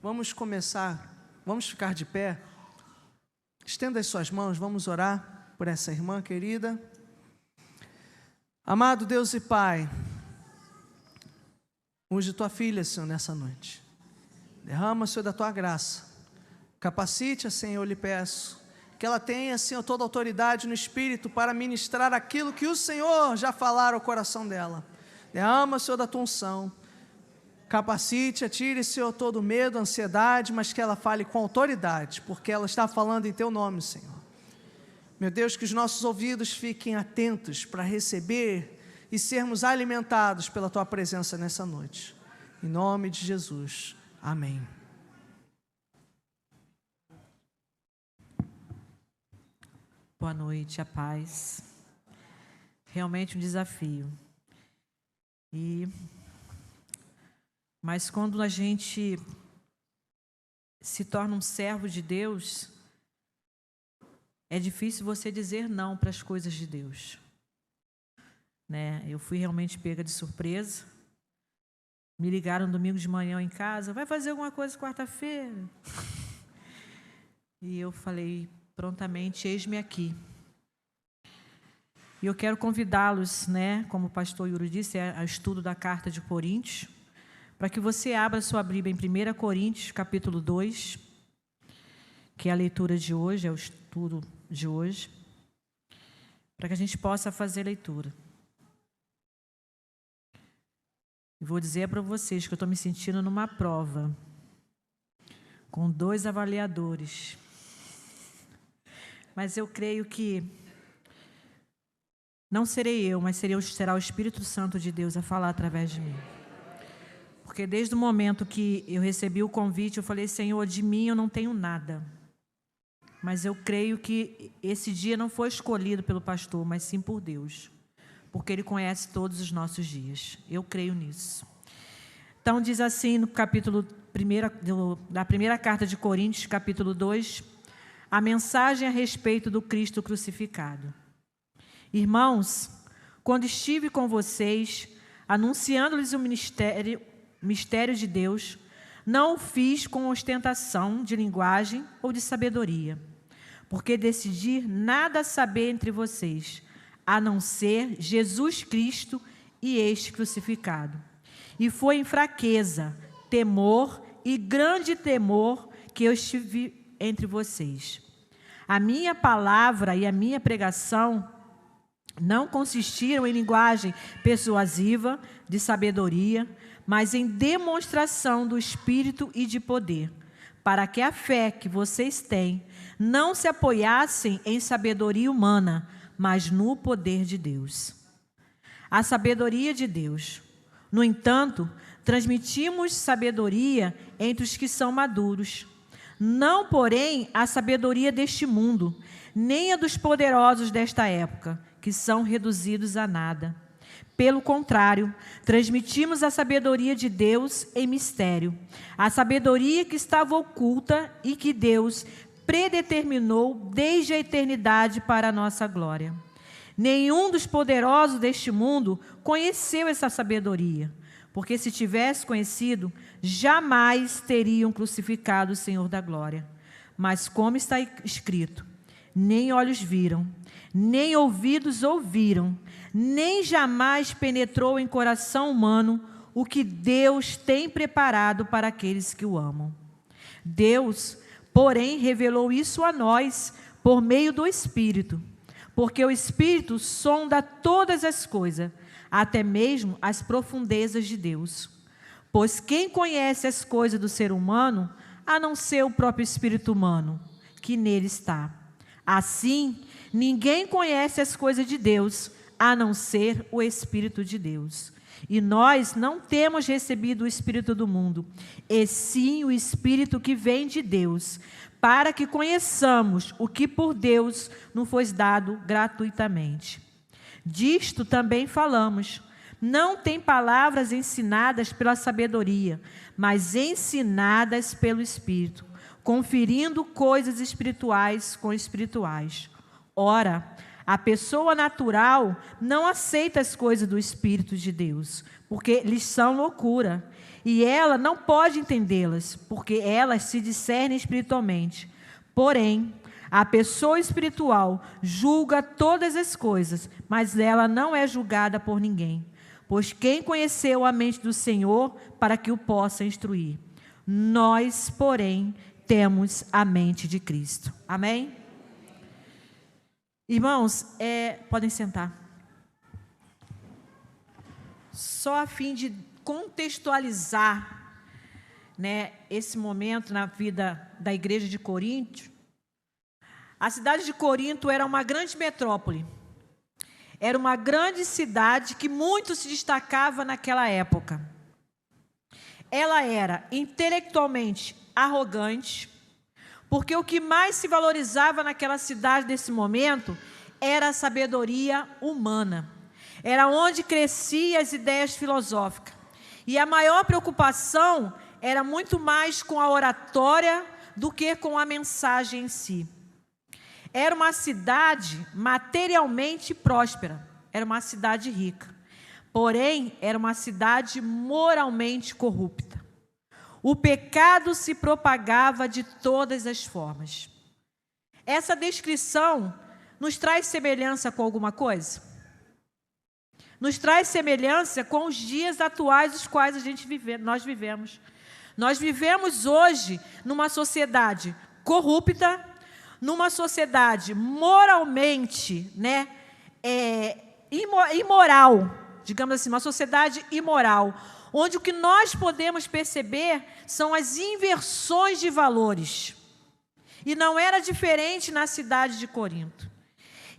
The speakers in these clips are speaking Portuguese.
Vamos começar, vamos ficar de pé. Estenda as suas mãos, vamos orar por essa irmã querida. Amado Deus e Pai, unge tua filha, Senhor, nessa noite. Derrama, Senhor, da tua graça. Capacite-a, Senhor, eu lhe peço. Que ela tenha, Senhor, toda a autoridade no Espírito para ministrar aquilo que o Senhor já falara ao coração dela. Derrama, Senhor, da tua unção. Capacite-a, tire, Senhor, todo medo, ansiedade, mas que ela fale com autoridade, porque ela está falando em teu nome, Senhor. Meu Deus, que os nossos ouvidos fiquem atentos para receber e sermos alimentados pela tua presença nessa noite. Em nome de Jesus. Amém. Boa noite, a paz. Realmente um desafio. Mas quando a gente se torna um servo de Deus, é difícil você dizer não para as coisas de Deus. Né? Eu fui realmente pega de surpresa. Me ligaram domingo de manhã em casa, vai fazer alguma coisa quarta-feira? E eu falei prontamente, eis-me aqui. E eu quero convidá-los, né, como o pastor Yuri disse, ao estudo da carta de Coríntios, para que você abra sua Bíblia em 1 Coríntios, capítulo 2, que é a leitura de hoje, é o estudo de hoje, para que a gente possa fazer a leitura. E vou dizer para vocês que eu estou me sentindo numa prova, com 2 avaliadores. Mas eu creio que não serei eu, mas será o Espírito Santo de Deus a falar através de mim. Porque desde o momento que eu recebi o convite, eu falei, Senhor, de mim eu não tenho nada. Mas eu creio que esse dia não foi escolhido pelo pastor, mas sim por Deus. Porque Ele conhece todos os nossos dias. Eu creio nisso. Então diz assim no capítulo 1 da primeira carta de Coríntios, capítulo 2, a mensagem a respeito do Cristo crucificado. Irmãos, quando estive com vocês, anunciando-lhes o mistério de Deus, não o fiz com ostentação de linguagem ou de sabedoria, porque decidi nada saber entre vocês, a não ser Jesus Cristo e este crucificado. E foi em fraqueza, temor e grande temor que eu estive entre vocês. A minha palavra e a minha pregação não consistiram em linguagem persuasiva, de sabedoria, mas em demonstração do Espírito e de poder, para que a fé que vocês têm não se apoiassem em sabedoria humana, mas no poder de Deus. A sabedoria de Deus. No entanto, transmitimos sabedoria entre os que são maduros, não, porém, a sabedoria deste mundo, nem a dos poderosos desta época, que são reduzidos a nada. Pelo contrário, transmitimos a sabedoria de Deus em mistério, a sabedoria que estava oculta e que Deus predeterminou desde a eternidade para a nossa glória. Nenhum dos poderosos deste mundo conheceu essa sabedoria, porque se tivesse conhecido, jamais teriam crucificado o Senhor da glória. Mas como está escrito, nem olhos viram, nem ouvidos ouviram, nem jamais penetrou em coração humano o que Deus tem preparado para aqueles que o amam. Deus, porém, revelou isso a nós por meio do Espírito, porque o Espírito sonda todas as coisas, até mesmo as profundezas de Deus. Pois quem conhece as coisas do ser humano, a não ser o próprio espírito humano, que nele está. Assim, ninguém conhece as coisas de Deus, a não ser o Espírito de Deus. E nós não temos recebido o Espírito do mundo, e sim o Espírito que vem de Deus, para que conheçamos o que por Deus nos foi dado gratuitamente. Disto também falamos. Não tem palavras ensinadas pela sabedoria, mas ensinadas pelo Espírito, conferindo coisas espirituais com espirituais. Ora, A pessoa natural não aceita as coisas do Espírito de Deus, porque lhes são loucura. E ela não pode entendê-las, porque elas se discernem espiritualmente. Porém, a pessoa espiritual julga todas as coisas, mas ela não é julgada por ninguém. Pois quem conheceu a mente do Senhor para que o possa instruir? Nós, porém, temos a mente de Cristo. Amém? Irmãos, podem sentar. Só a fim de contextualizar, né, esse momento na vida da igreja de Corinto. A cidade de Corinto era uma grande metrópole. Era uma grande cidade que muito se destacava naquela época. Ela era intelectualmente arrogante, porque o que mais se valorizava naquela cidade nesse momento era a sabedoria humana. Era onde cresciam as ideias filosóficas. E a maior preocupação era muito mais com a oratória do que com a mensagem em si. Era uma cidade materialmente próspera, era uma cidade rica. Porém, era uma cidade moralmente corrupta. O pecado se propagava de todas as formas. Essa descrição nos traz semelhança com alguma coisa? Nos traz semelhança com os dias atuais dos quais nós vivemos. Nós vivemos hoje numa sociedade corrupta, numa sociedade moralmente, né, imoral, digamos assim, uma sociedade imoral, onde o que nós podemos perceber são as inversões de valores. E não era diferente na cidade de Corinto.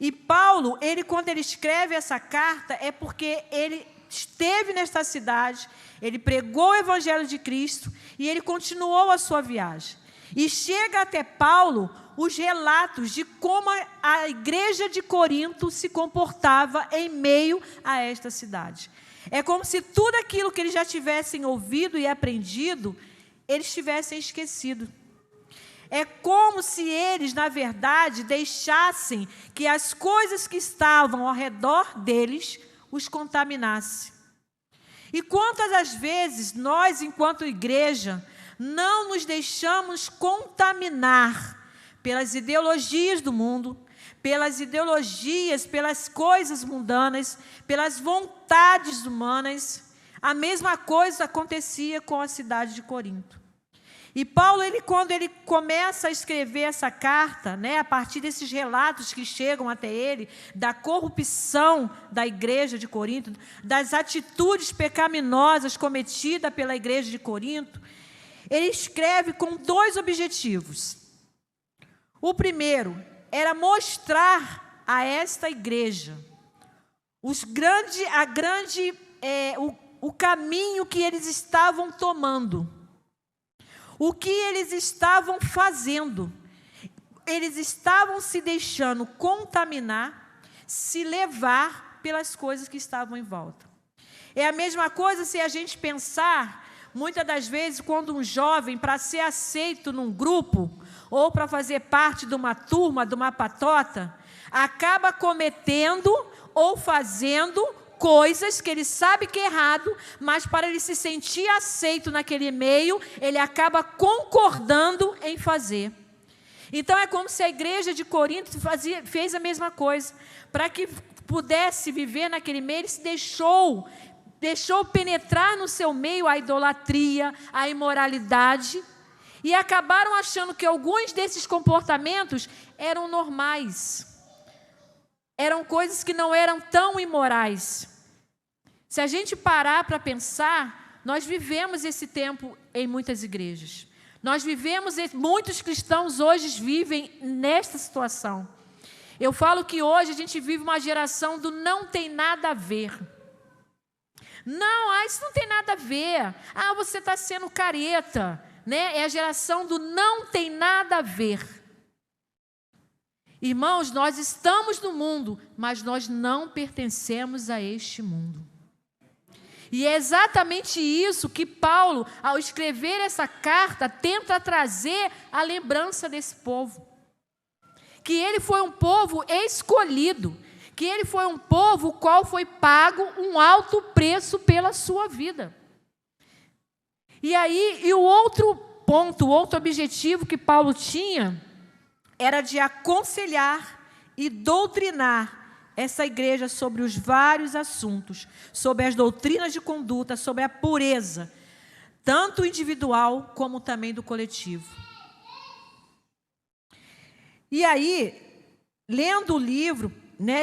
E Paulo, quando ele escreve essa carta, é porque ele esteve nesta cidade, ele pregou o Evangelho de Cristo e ele continuou a sua viagem. E chega até Paulo os relatos de como a igreja de Corinto se comportava em meio a esta cidade. É como se tudo aquilo que eles já tivessem ouvido e aprendido, eles tivessem esquecido. É como se eles, na verdade, deixassem que as coisas que estavam ao redor deles os contaminassem. E quantas das vezes nós, enquanto igreja, não nos deixamos contaminar pelas ideologias do mundo, pelas ideologias, pelas coisas mundanas, pelas vontades humanas. A mesma coisa acontecia com a cidade de Corinto. E Paulo, quando ele começa a escrever essa carta, né, a partir desses relatos que chegam até ele, da corrupção da igreja de Corinto, das atitudes pecaminosas cometidas pela igreja de Corinto, ele escreve com dois objetivos. O primeiro era mostrar a esta igreja o caminho que eles estavam tomando. O que eles estavam fazendo? Eles estavam se deixando contaminar, se levar pelas coisas que estavam em volta. É a mesma coisa se a gente pensar, muitas das vezes, quando um jovem, para ser aceito num grupo, ou para fazer parte de uma turma, de uma patota, acaba cometendo ou fazendo coisas que ele sabe que é errado, mas para ele se sentir aceito naquele meio, ele acaba concordando em fazer. Então é como se a igreja de Corinto fez a mesma coisa. Para que pudesse viver naquele meio, ele se deixou penetrar no seu meio a idolatria, a imoralidade, e acabaram achando que alguns desses comportamentos eram normais. Eram coisas que não eram tão imorais. Se a gente parar para pensar, nós vivemos esse tempo em muitas igrejas. Muitos cristãos hoje vivem nesta situação. Eu falo que hoje a gente vive uma geração do não tem nada a ver. Não, isso não tem nada a ver. Você está sendo careta, né? É a geração do não tem nada a ver. Irmãos, nós estamos no mundo, mas nós não pertencemos a este mundo. E é exatamente isso que Paulo, ao escrever essa carta, tenta trazer a lembrança desse povo. que ele foi um povo escolhido, que ele foi um povo o qual foi pago um alto preço pela sua vida. E o outro ponto, o outro objetivo que Paulo tinha, era de aconselhar e doutrinar essa igreja sobre os vários assuntos, sobre as doutrinas de conduta, sobre a pureza, tanto individual como também do coletivo. E aí, lendo o livro,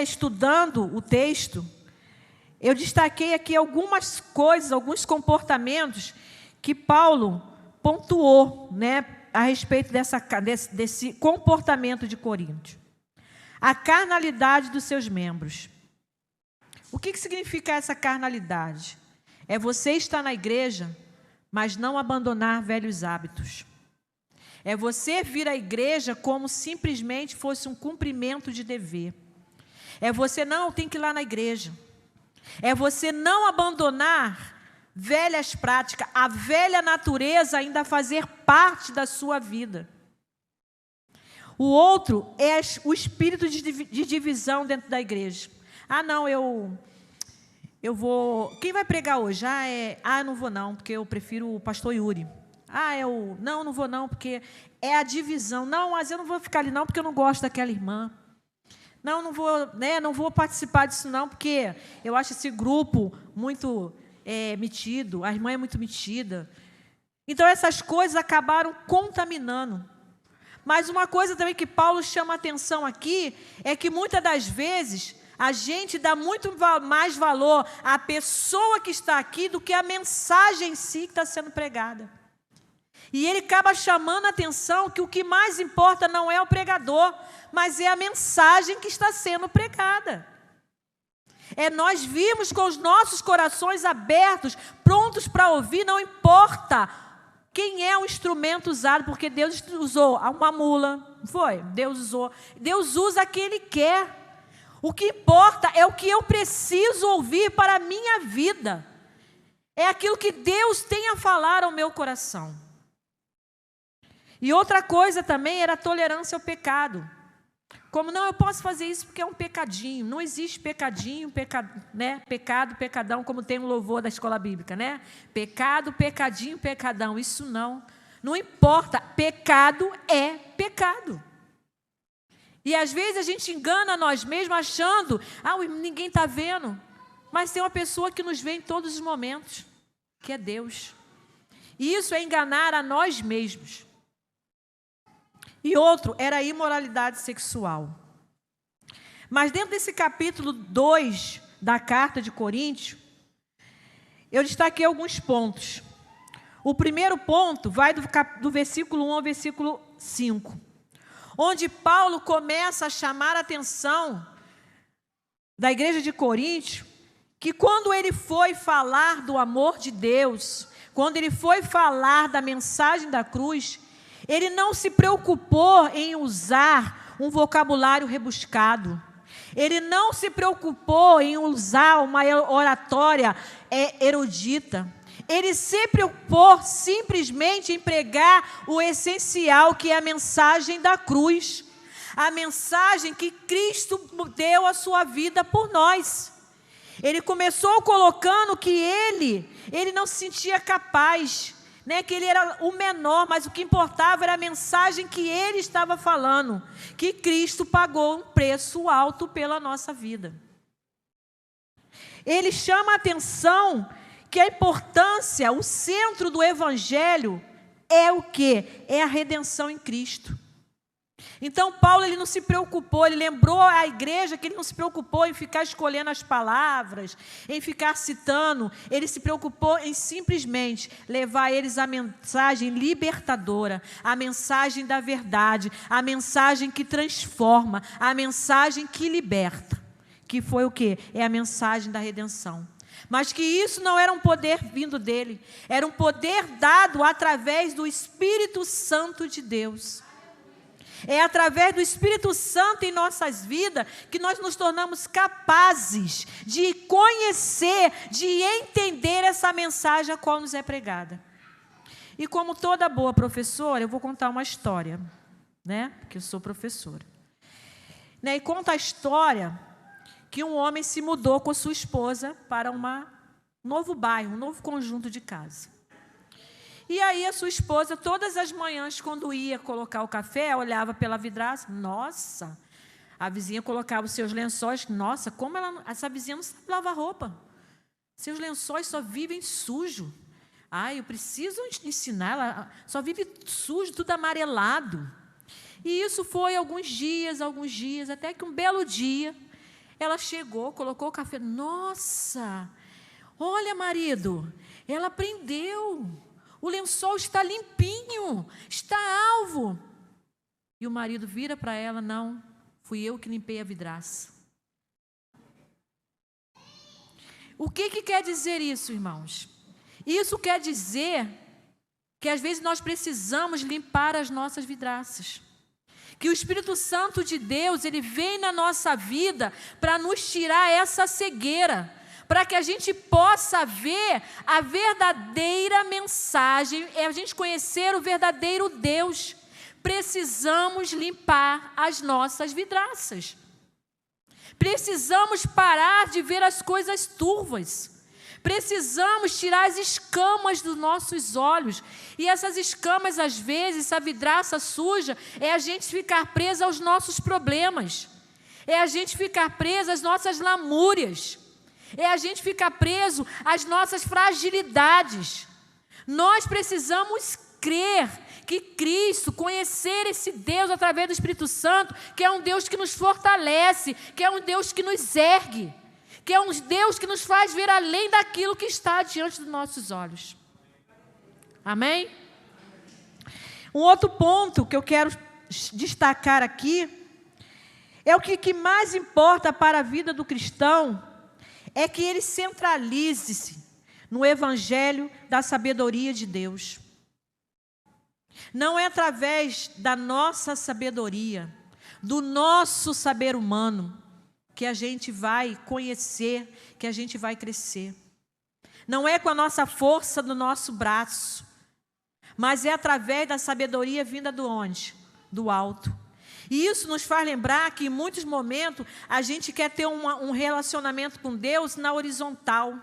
estudando o texto, eu destaquei aqui algumas coisas, alguns comportamentos que Paulo pontuou, a respeito desse comportamento de Corinto. A carnalidade dos seus membros. O que significa essa carnalidade? É você estar na igreja, mas não abandonar velhos hábitos. É você vir à igreja como simplesmente fosse um cumprimento de dever. É você não tem que ir lá na igreja. É você não abandonar velhas práticas, a velha natureza ainda fazer parte da sua vida. O outro é o espírito de divisão dentro da igreja. Ah, não, eu vou... Quem vai pregar hoje? Eu não vou não, porque eu prefiro o pastor Yuri. Não vou não, porque é a divisão. Não, mas eu não vou ficar ali não, porque eu não gosto daquela irmã. Não vou participar disso não, porque eu acho esse grupo muito metido, a irmã é muito metida. Então, essas coisas acabaram contaminando. Mas uma coisa também que Paulo chama a atenção aqui, é que muitas das vezes a gente dá muito mais valor à pessoa que está aqui do que à mensagem em si que está sendo pregada. E ele acaba chamando a atenção que o que mais importa não é o pregador, mas é a mensagem que está sendo pregada. É nós virmos com os nossos corações abertos, prontos para ouvir, não importa quem é o instrumento usado, porque Deus usou uma mula, não foi? Deus usa quem Ele quer. O que importa é o que eu preciso ouvir para a minha vida. É aquilo que Deus tem a falar ao meu coração. E outra coisa também era a tolerância ao pecado. Como não, eu posso fazer isso porque é um pecadinho. Não existe pecadinho, pecado, pecadão, como tem um louvor da escola bíblica, né? Pecado, pecadinho, pecadão. Isso não. Não importa. Pecado é pecado. E às vezes a gente engana nós mesmos achando, ninguém está vendo. Mas tem uma pessoa que nos vê em todos os momentos, que é Deus. E isso é enganar a nós mesmos. E outro era a imoralidade sexual. Mas dentro desse capítulo 2 da carta de Coríntios, eu destaquei alguns pontos. O primeiro ponto vai do versículo 1 ao versículo 5, onde Paulo começa a chamar a atenção da igreja de Coríntios, que quando ele foi falar do amor de Deus, quando ele foi falar da mensagem da cruz, ele não se preocupou em usar um vocabulário rebuscado. Ele não se preocupou em usar uma oratória erudita. Ele se preocupou simplesmente em pregar o essencial, que é a mensagem da cruz. A mensagem que Cristo deu a sua vida por nós. Ele começou colocando que ele não se sentia capaz, que ele era o menor, mas o que importava era a mensagem que ele estava falando, que Cristo pagou um preço alto pela nossa vida. Ele chama a atenção que a importância, o centro do Evangelho é o quê? É a redenção em Cristo. Então Paulo ele não se preocupou, ele lembrou à igreja que ele não se preocupou em ficar escolhendo as palavras, em ficar citando, ele se preocupou em simplesmente levar a eles a mensagem libertadora, a mensagem da verdade, a mensagem que transforma, a mensagem que liberta, que foi o quê? É a mensagem da redenção. Mas que isso não era um poder vindo dele, era um poder dado através do Espírito Santo de Deus. É através do Espírito Santo em nossas vidas que nós nos tornamos capazes de conhecer, de entender essa mensagem a qual nos é pregada. E como toda boa professora, eu vou contar uma história, porque eu sou professora. né? E conta a história que um homem se mudou com sua esposa para um novo bairro, um novo conjunto de casa. E aí a sua esposa, todas as manhãs, quando ia colocar o café, olhava pela vidraça, nossa, a vizinha colocava os seus lençóis, nossa, como essa vizinha não sabe lavar roupa. Seus lençóis só vivem sujo. Eu preciso ensinar, ela só vive sujo, tudo amarelado. E isso foi alguns dias, até que um belo dia, ela chegou, colocou o café. Nossa, olha, marido, ela aprendeu. O lençol está limpinho, está alvo. E o marido vira para ela, não, fui eu que limpei a vidraça. O que quer dizer isso, irmãos? Isso quer dizer que às vezes nós precisamos limpar as nossas vidraças. Que o Espírito Santo de Deus, ele vem na nossa vida para nos tirar essa cegueira, para que a gente possa ver a verdadeira mensagem, a gente conhecer o verdadeiro Deus. Precisamos limpar as nossas vidraças. Precisamos parar de ver as coisas turvas. Precisamos tirar as escamas dos nossos olhos. E essas escamas, às vezes, essa vidraça suja, é a gente ficar presa aos nossos problemas. É a gente ficar presa às nossas lamúrias. É a gente ficar preso às nossas fragilidades. Nós precisamos crer que Cristo, conhecer esse Deus através do Espírito Santo, que é um Deus que nos fortalece, que é um Deus que nos ergue, que é um Deus que nos faz ver além daquilo que está diante dos nossos olhos. Amém? Um outro ponto que eu quero destacar aqui é o que mais importa para a vida do cristão é que ele centralize-se no Evangelho da sabedoria de Deus. Não é através da nossa sabedoria, do nosso saber humano, que a gente vai conhecer, que a gente vai crescer. Não é com a nossa força do nosso braço, mas é através da sabedoria vinda do onde? Do alto. E isso nos faz lembrar que em muitos momentos a gente quer ter um relacionamento com Deus na horizontal.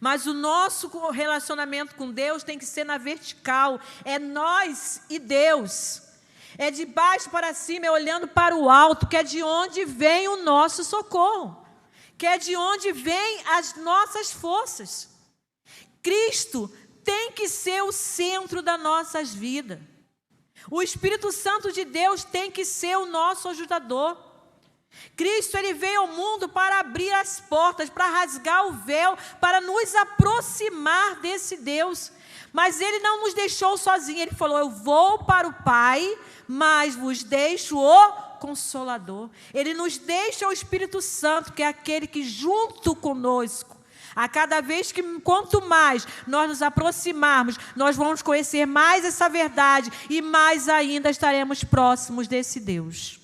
Mas o nosso relacionamento com Deus tem que ser na vertical. É nós e Deus. É de baixo para cima, é olhando para o alto, que é de onde vem o nosso socorro. Que é de onde vem as nossas forças. Cristo tem que ser o centro das nossas vidas. O Espírito Santo de Deus tem que ser o nosso ajudador. Cristo, ele veio ao mundo para abrir as portas, para rasgar o véu, para nos aproximar desse Deus. Mas ele não nos deixou sozinhos. Ele falou, eu vou para o Pai, mas vos deixo o Consolador. Ele nos deixa o Espírito Santo, que é aquele que junto conosco, a cada vez que, quanto mais nós nos aproximarmos, nós vamos conhecer mais essa verdade e mais ainda estaremos próximos desse Deus.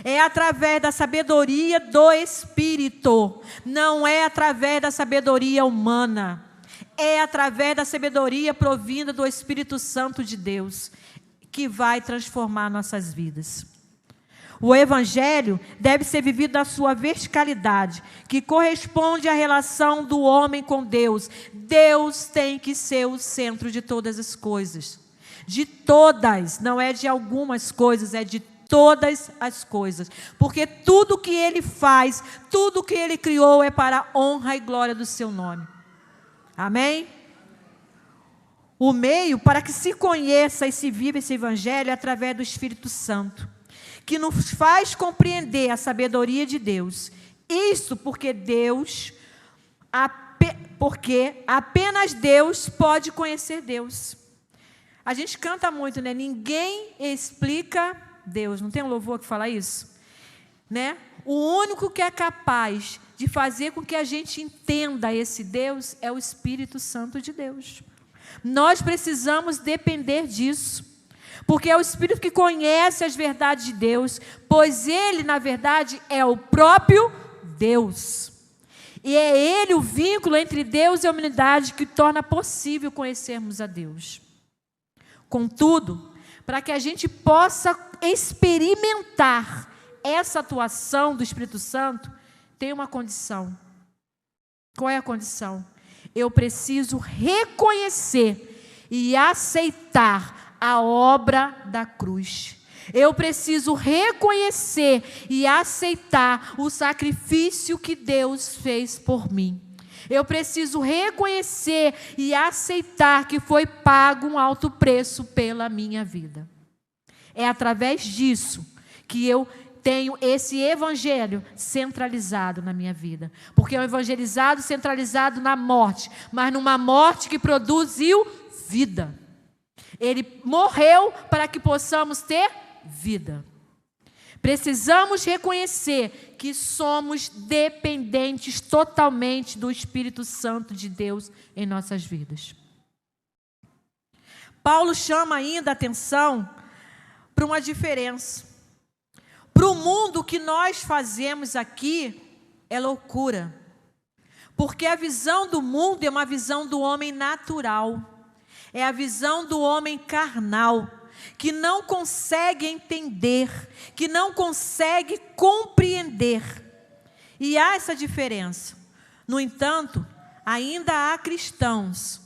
É através da sabedoria do Espírito, não é através da sabedoria humana. É através da sabedoria provinda do Espírito Santo de Deus que vai transformar nossas vidas. O Evangelho deve ser vivido na sua verticalidade, que corresponde à relação do homem com Deus. Deus tem que ser o centro de todas as coisas. De todas, não é de algumas coisas, é de todas as coisas. Porque tudo que Ele faz, tudo que Ele criou é para a honra e glória do Seu nome. Amém? O meio para que se conheça e se viva esse Evangelho é através do Espírito Santo, que nos faz compreender a sabedoria de Deus. Isso porque apenas Deus pode conhecer Deus. A gente canta muito, né? Ninguém explica Deus. Não tem um louvor que fala isso? Né? O único que é capaz de fazer com que a gente entenda esse Deus é o Espírito Santo de Deus. Nós precisamos depender disso, porque é o Espírito que conhece as verdades de Deus, pois Ele, na verdade, é o próprio Deus. E é Ele o vínculo entre Deus e a humanidade que torna possível conhecermos a Deus. Contudo, para que a gente possa experimentar essa atuação do Espírito Santo tem uma condição. Qual é a condição? Eu preciso reconhecer e aceitar a obra da cruz. Eu preciso reconhecer e aceitar o sacrifício que Deus fez por mim. Eu preciso reconhecer e aceitar que foi pago um alto preço pela minha vida. É através disso que eu tenho esse evangelho centralizado na minha vida. Porque é um evangelizado centralizado na morte, mas numa morte que produziu vida. Ele morreu para que possamos ter vida. Precisamos reconhecer que somos dependentes totalmente do Espírito Santo de Deus em nossas vidas. Paulo chama ainda a atenção para uma diferença. Para o mundo, o que nós fazemos aqui é loucura. Porque a visão do mundo é uma visão do homem natural. É a visão do homem carnal, que não consegue entender, que não consegue compreender. E há essa diferença. No entanto, ainda há cristãos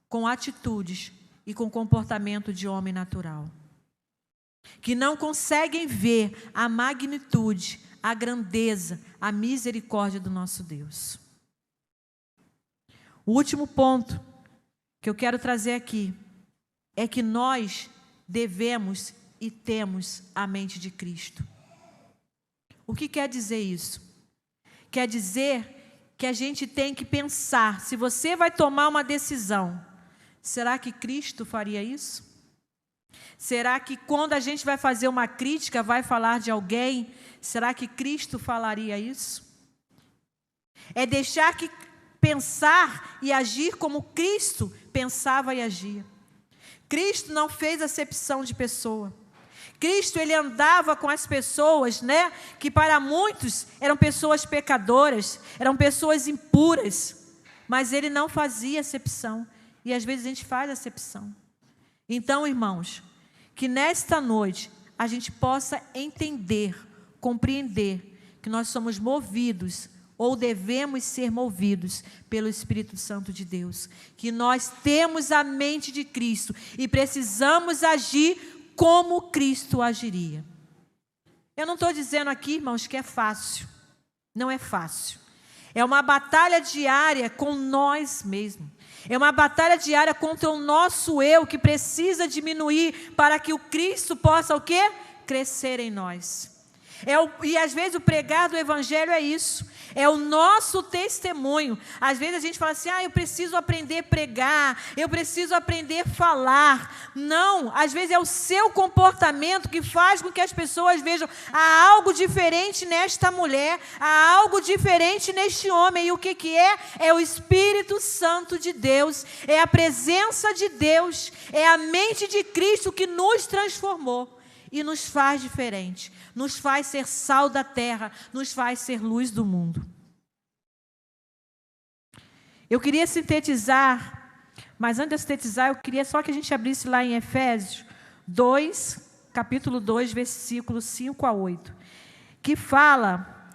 com atitudes e com comportamento de homem natural, que não conseguem ver a magnitude, a grandeza, a misericórdia do nosso Deus. O último ponto que eu quero trazer aqui é que nós devemos e temos a mente de Cristo. O que quer dizer isso? Quer dizer que a gente tem que pensar, se você vai tomar uma decisão, será que Cristo faria isso? Será que quando a gente vai fazer uma crítica, vai falar de alguém, será que Cristo falaria isso? É deixar que pensar e agir como Cristo pensava e agia. Cristo não fez acepção de pessoa. Cristo, ele andava com as pessoas, né, que para muitos eram pessoas pecadoras, eram pessoas impuras, mas ele não fazia acepção. E às vezes a gente faz acepção. Então, irmãos, que nesta noite a gente possa entender, compreender que nós somos movidos ou devemos ser movidos pelo Espírito Santo de Deus, que nós temos a mente de Cristo e precisamos agir como Cristo agiria. Eu não estou dizendo aqui, irmãos, que é fácil. Não é fácil. É uma batalha diária com nós mesmos. É uma batalha diária contra o nosso eu, que precisa diminuir para que o Cristo possa o quê? Crescer em nós. E às vezes o pregar do Evangelho é isso. É o nosso testemunho. Às vezes a gente fala assim, eu preciso aprender a pregar, eu preciso aprender a falar. Não, às vezes é o seu comportamento que faz com que as pessoas vejam, há algo diferente nesta mulher, há algo diferente neste homem. E o que é? É o Espírito Santo de Deus, é a presença de Deus, é a mente de Cristo que nos transformou e nos faz diferente. Nos faz ser sal da terra, nos faz ser luz do mundo. Eu queria sintetizar, mas antes de sintetizar, eu queria só que a gente abrisse lá em Efésios 2, capítulo 2, versículos 5 a 8, que fala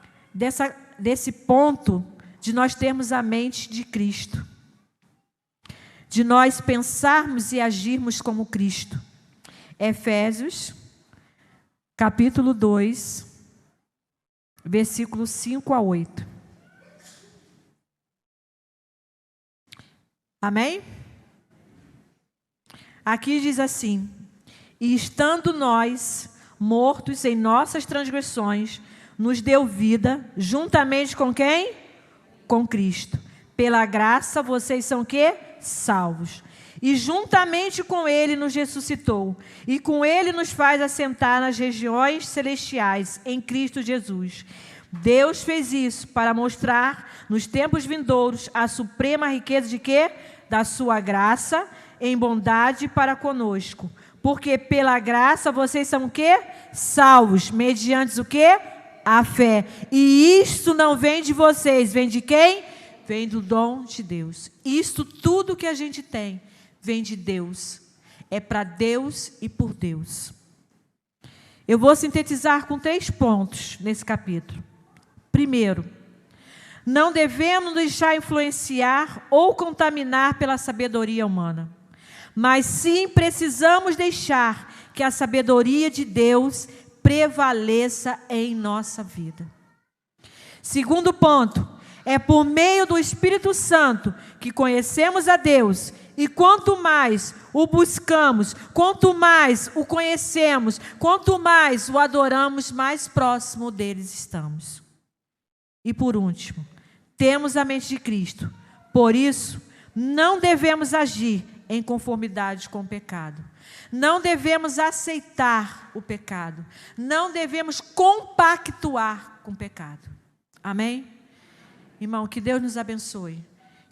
desse ponto de nós termos a mente de Cristo, de nós pensarmos e agirmos como Cristo. Efésios capítulo 2, versículos 5 a 8. Amém? Aqui diz assim: e estando nós mortos em nossas transgressões, nos deu vida, juntamente com quem? Com Cristo. Pela graça vocês são o quê? Salvos. E juntamente com Ele nos ressuscitou, e com Ele nos faz assentar nas regiões celestiais, em Cristo Jesus. Deus fez isso para mostrar, nos tempos vindouros, a suprema riqueza de quê? Da sua graça, em bondade para conosco. Porque pela graça vocês são o quê? Salvos, mediante o quê? A fé. E isto não vem de vocês, vem de quem? Vem do dom de Deus. Isto tudo que a gente tem vem de Deus, é para Deus e por Deus. Eu vou sintetizar com 3 pontos nesse capítulo. Primeiro, não devemos nos deixar influenciar ou contaminar pela sabedoria humana, mas sim precisamos deixar que a sabedoria de Deus prevaleça em nossa vida. Segundo ponto, é por meio do Espírito Santo que conhecemos a Deus, e quanto mais o buscamos, quanto mais o conhecemos, quanto mais o adoramos, mais próximo deles estamos. E por último, temos a mente de Cristo, por isso não devemos agir em conformidade com o pecado. Não devemos aceitar o pecado. Não devemos compactuar com o pecado. Amém? Irmão, que Deus nos abençoe.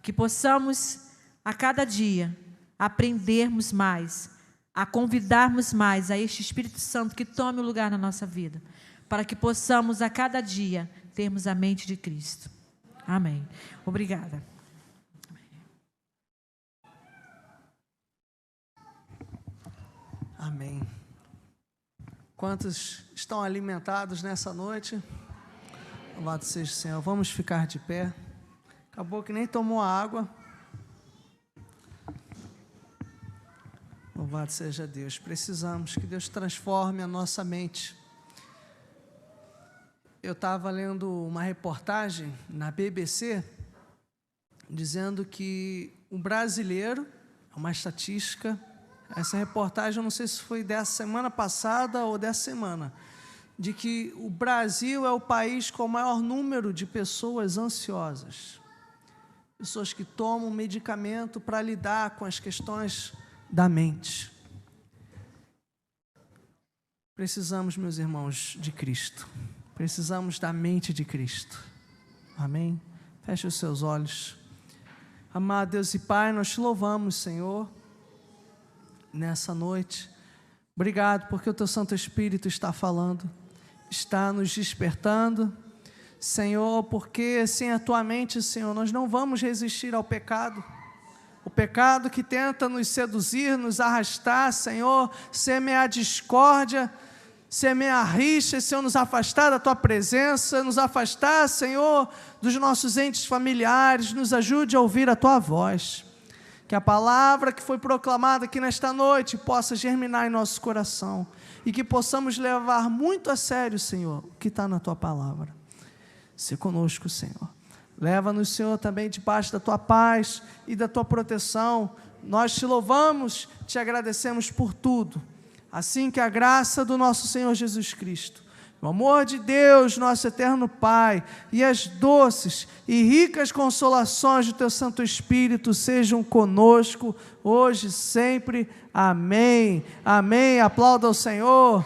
Que possamos, a cada dia, aprendermos mais, a convidarmos mais a este Espírito Santo que tome o lugar na nossa vida, para que possamos, a cada dia, termos a mente de Cristo. Amém. Obrigada. Amém. Quantos estão alimentados nessa noite? Louvado seja o Senhor. Vamos ficar de pé. Acabou que nem tomou a água. Louvado seja Deus. Precisamos que Deus transforme a nossa mente. Eu estava lendo uma reportagem na BBC dizendo que o brasileiro, uma estatística, essa reportagem, eu não sei se foi dessa semana passada ou dessa semana, de que o Brasil é o país com o maior número de pessoas ansiosas. Pessoas que tomam medicamento para lidar com as questões da mente. Precisamos, meus irmãos, de Cristo. Precisamos da mente de Cristo. Amém? Feche os seus olhos. Amado Deus e Pai, nós te louvamos, Senhor, nessa noite. Obrigado porque o Teu Santo Espírito está falando, está nos despertando. Senhor, porque sem a Tua mente, Senhor, nós não vamos resistir ao pecado. O pecado que tenta nos seduzir, nos arrastar, Senhor, semear discórdia, semear rixa, Senhor, nos afastar da Tua presença, nos afastar, Senhor, dos nossos entes familiares, nos ajude a ouvir a Tua voz. Que a palavra que foi proclamada aqui nesta noite possa germinar em nosso coração e que possamos levar muito a sério, Senhor, o que está na Tua palavra. Se conosco, Senhor. Leva-nos, Senhor, também debaixo da Tua paz e da Tua proteção. Nós te louvamos, te agradecemos por tudo. Assim que a graça do nosso Senhor Jesus Cristo, o amor de Deus, nosso eterno Pai, e as doces e ricas consolações do Teu Santo Espírito sejam conosco, hoje e sempre. Amém. Amém. Aplauda ao Senhor.